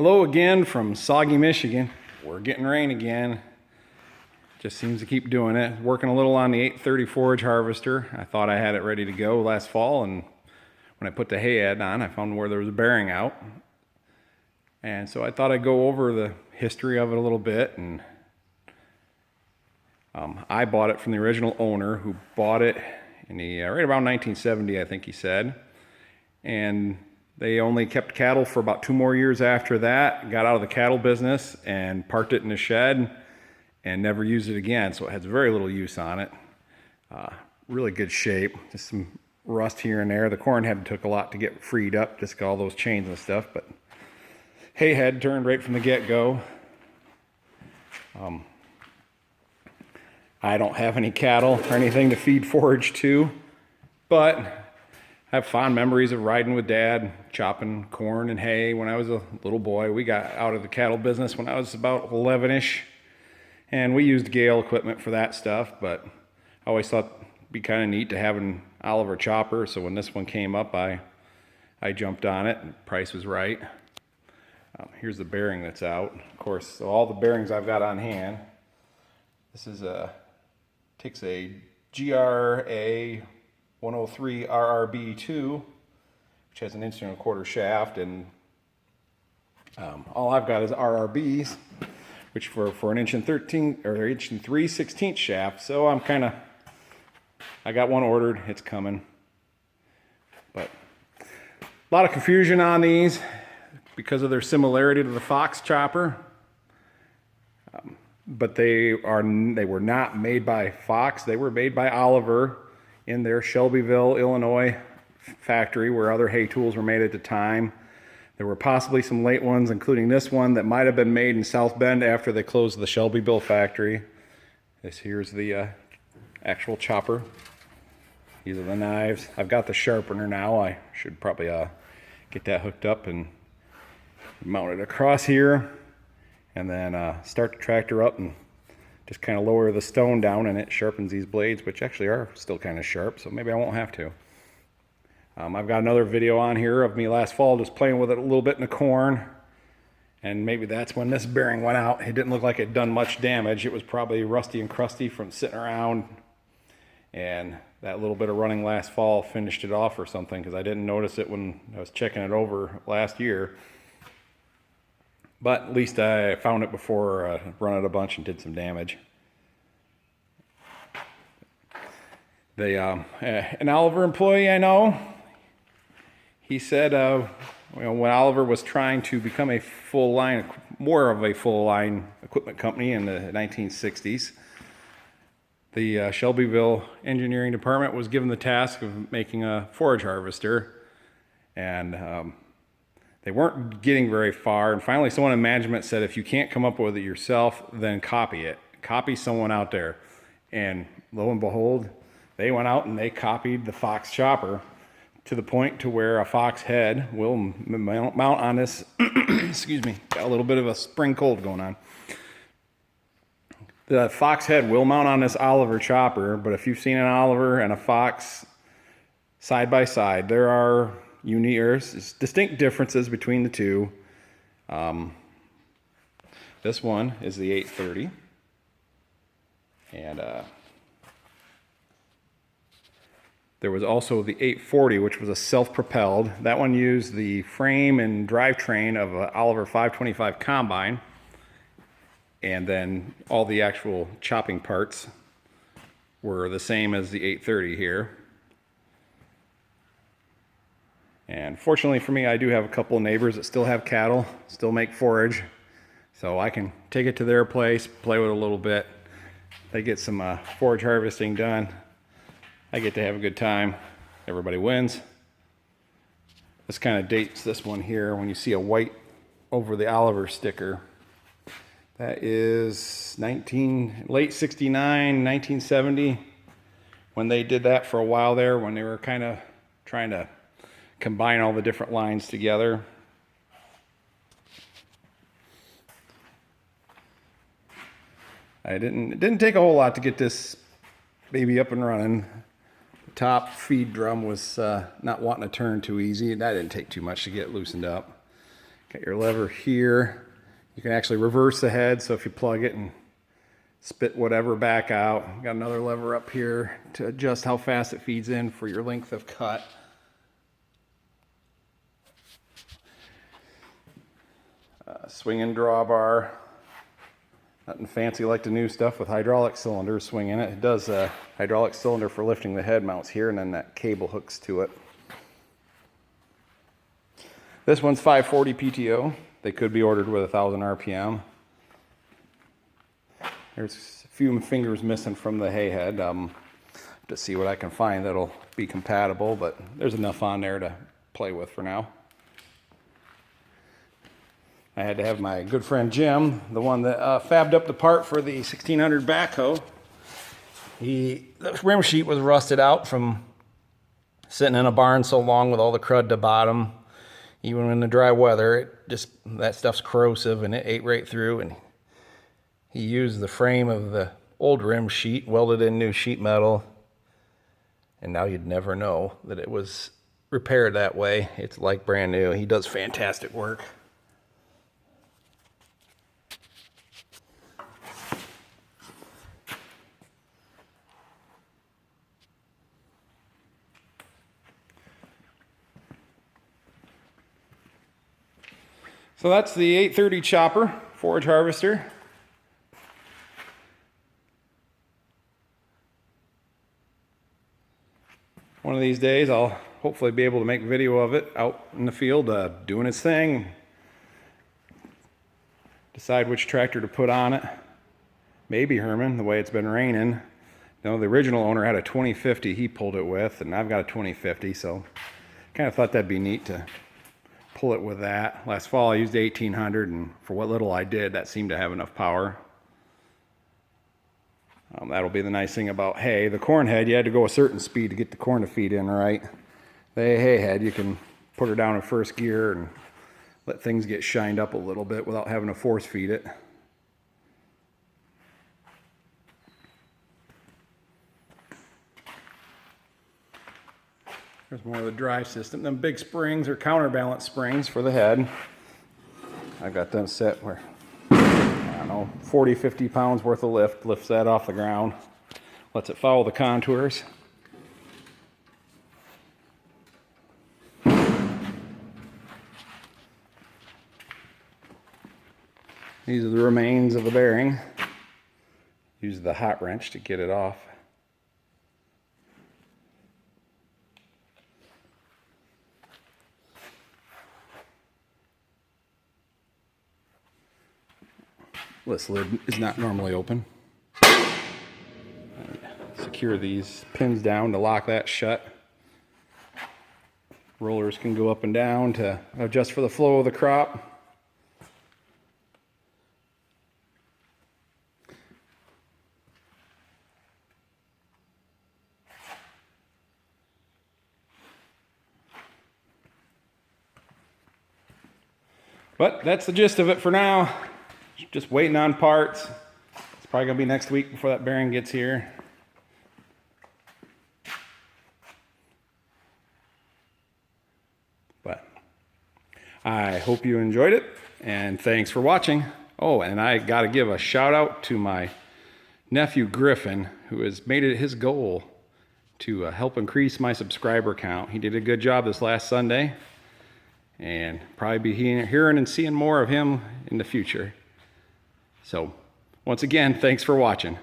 Hello again from soggy Michigan. We're getting rain again. Just seems to keep doing it. Working a little on the 830 Forage Harvester. I thought I had it ready to go last fall, and when I put the hay ad on, I found where there was a bearing out. And so I thought I'd go over the history of it a little bit. And I bought it from the original owner, who bought it in the right around 1970, I think he said. And they only kept cattle for about 2 more years after that, got out of the cattle business and parked it in a shed and never used it again. So it has very little use on it. Really good shape, just some rust here and there. The corn head took a lot to get freed up, just got all those chains and stuff, but hay head turned right from the get-go. I don't have any cattle or anything to feed forage to, but I have fond memories of riding with Dad, chopping corn and hay when I was a little boy. We got out of the cattle business when I was about 11-ish, and we used Gale equipment for that stuff, but I always thought it'd be kind of neat to have an Oliver chopper, so when this one came up, I jumped on it, and the price was right. Here's the bearing that's out. Of course, so all the bearings I've got on hand. This is takes a GRA 103 RRB2, which has an 1.25 inch shaft, and all I've got is RRBs, which for an 1.13 or 1.3/16 shaft. So I got one ordered. It's coming, but a lot of confusion on these because of their similarity to the Fox chopper. But they were not made by Fox. They were made by Oliver in their Shelbyville, Illinois factory, where other hay tools were made at the time. There were possibly some late ones, including this one that might have been made in South Bend after they closed the Shelbyville factory. This here's the actual chopper. These are the knives. I've got the sharpener now. I should probably get that hooked up and mount it across here, and then start the tractor up and just kind of lower the stone down, and it sharpens these blades, which actually are still kind of sharp, so maybe I won't have to. I've got another video on here of me last fall just playing with it a little bit in the corn, and maybe that's when this bearing went out. It didn't look like it'd done much damage. It was probably rusty and crusty from sitting around, and that little bit of running last fall finished it off or something, because I didn't notice it when I was checking it over last year. But at least I found it before run it a bunch and did some damage. An Oliver employee I know, he said when Oliver was trying to become more of a full line equipment company in the 1960s, the Shelbyville engineering department was given the task of making a forage harvester, and they weren't getting very far, and finally someone in management said, if you can't come up with it yourself, then copy it. Copy someone out there. And lo and behold, they went out and they copied the Fox chopper to the point to where a Fox head will mount on this, excuse me, got a little bit of a spring cold going on. The Fox head will mount on this Oliver chopper, but if you've seen an Oliver and a Fox side by side, there are distinct differences between the two. This one is the 830, and there was also the 840, which was a self-propelled. That one used the frame and drivetrain of an Oliver 525 combine, and then all the actual chopping parts were the same as the 830 here. And fortunately for me, I do have a couple of neighbors that still have cattle, still make forage, so I can take it to their place, play with it a little bit. They get some forage harvesting done. I get to have a good time. Everybody wins. This kind of dates this one here when you see a white over the Oliver sticker. That is late 69, 1970, when they did that for a while there, when they were kind of trying to combine all the different lines together. It didn't take a whole lot to get this baby up and running. The top feed drum was not wanting to turn too easy, and that didn't take too much to get loosened up. Got your lever here. You can actually reverse the head, so if you plug it and spit whatever back out. Got another lever up here to adjust how fast it feeds in for your length of cut. Swinging drawbar. Nothing fancy like the new stuff with hydraulic cylinders swinging it. It does a hydraulic cylinder for lifting the head mounts here, and then that cable hooks to it. This one's 540 PTO. They could be ordered with 1,000 RPM. There's a few fingers missing from the hay head. To see what I can find that'll be compatible, but there's enough on there to play with for now. I had to have my good friend Jim, the one that fabbed up the part for the 1600 backhoe. The rim sheet was rusted out from sitting in a barn so long with all the crud to bottom. Even in the dry weather, that stuff's corrosive, and it ate right through. And he used the frame of the old rim sheet, welded in new sheet metal, and now you'd never know that it was repaired that way. It's like brand new. He does fantastic work. So that's the 830 chopper, Forage Harvester. One of these days I'll hopefully be able to make video of it out in the field doing its thing. Decide which tractor to put on it. Maybe Herman, the way it's been raining. No, the original owner had a 2050 he pulled it with, and I've got a 2050, so kind of thought that'd be neat to pull it with that. Last fall I used the 1800, and for what little I did, that seemed to have enough power. That'll be the nice thing about hay. The corn head, you had to go a certain speed to get the corn to feed in right. The hay head, you can put her down in first gear and let things get shined up a little bit without having to force feed it. There's more of the drive system. Them big springs are counterbalance springs for the head. I've got them set where, I don't know, 40, 50 pounds worth of lift. Lifts that off the ground. Lets it follow the contours. These are the remains of the bearing. Use the hot wrench to get it off. This lid is not normally open. Secure these pins down to lock that shut. Rollers can go up and down to adjust for the flow of the crop. But that's the gist of it for now. Just waiting on parts. It's probably going to be next week before that bearing gets here. But I hope you enjoyed it, and thanks for watching. Oh, and I got to give a shout out to my nephew Griffin, who has made it his goal to help increase my subscriber count. He did a good job this last Sunday, and probably be hearing and seeing more of him in the future. So, once again, thanks for watching.